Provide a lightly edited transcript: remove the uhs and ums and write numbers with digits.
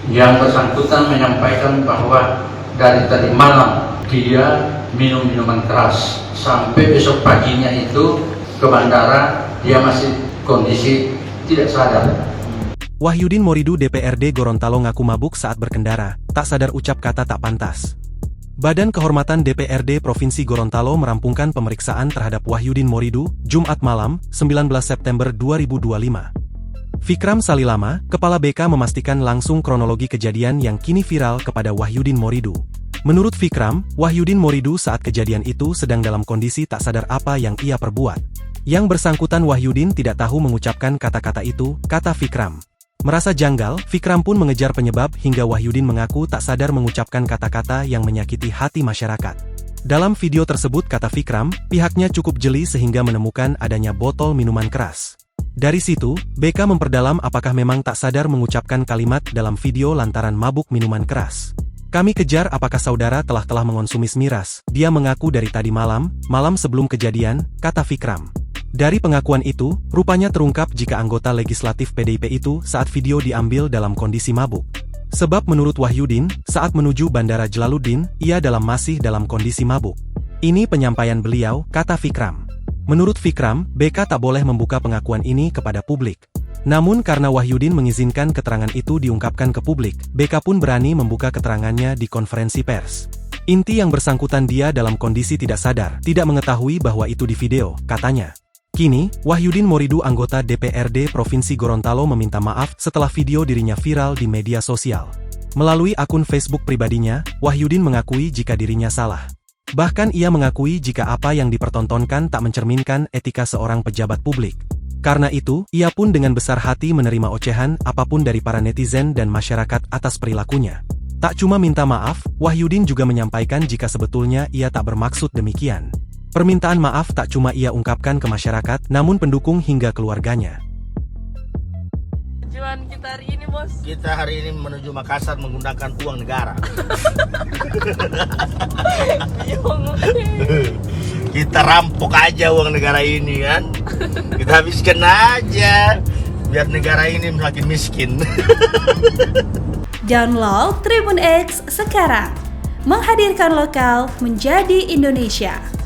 Yang bersangkutan menyampaikan bahwa dari tadi malam dia minum minuman keras sampai besok paginya itu ke bandara dia masih kondisi tidak sadar. Wahyudin Moridu DPRD Gorontalo ngaku mabuk saat berkendara, tak sadar ucap kata tak pantas. Badan Kehormatan DPRD Provinsi Gorontalo merampungkan pemeriksaan terhadap Wahyudin Moridu, Jumat malam, 19 September 2025. Fikram Salilama, Kepala BK memastikan langsung kronologi kejadian yang kini viral kepada Wahyudin Moridu. Menurut Fikram, Wahyudin Moridu saat kejadian itu sedang dalam kondisi tak sadar apa yang ia perbuat. Yang bersangkutan Wahyudin tidak tahu mengucapkan kata-kata itu, kata Fikram. Merasa janggal, Fikram pun mengejar penyebab hingga Wahyudin mengaku tak sadar mengucapkan kata-kata yang menyakiti hati masyarakat. Dalam video tersebut kata Fikram, pihaknya cukup jeli sehingga menemukan adanya botol minuman keras. Dari situ, BK memperdalam apakah memang tak sadar mengucapkan kalimat dalam video lantaran mabuk minuman keras. Kami kejar apakah saudara telah mengonsumsi miras. Dia mengaku dari tadi malam sebelum kejadian, kata Fikram. Dari pengakuan itu, rupanya terungkap jika anggota legislatif PDIP itu saat video diambil dalam kondisi mabuk. Sebab menurut Wahyudin, saat menuju Bandara Jalaluddin, ia masih dalam kondisi mabuk. Ini penyampaian beliau, kata Fikram. Menurut Fikram, BK tak boleh membuka pengakuan ini kepada publik. Namun karena Wahyudin mengizinkan keterangan itu diungkapkan ke publik, BK pun berani membuka keterangannya di konferensi pers. Inti yang bersangkutan dia dalam kondisi tidak sadar, tidak mengetahui bahwa itu di video, katanya. Kini, Wahyudin Moridu anggota DPRD Provinsi Gorontalo meminta maaf setelah video dirinya viral di media sosial. Melalui akun Facebook pribadinya, Wahyudin mengakui jika dirinya salah. Bahkan ia mengakui jika apa yang dipertontonkan tak mencerminkan etika seorang pejabat publik. Karena itu, ia pun dengan besar hati menerima ocehan apapun dari para netizen dan masyarakat atas perilakunya. Tak cuma minta maaf, Wahyudin juga menyampaikan jika sebetulnya ia tak bermaksud demikian. Permintaan maaf tak cuma ia ungkapkan ke masyarakat, namun pendukung hingga keluarganya. Tujuan kita hari ini, Bos? Kita hari ini menuju Makassar menggunakan uang negara. Kita rampok aja uang negara ini kan. Kita habiskan aja biar negara ini semakin miskin. Download Tribun X sekarang. Menghadirkan lokal menjadi Indonesia.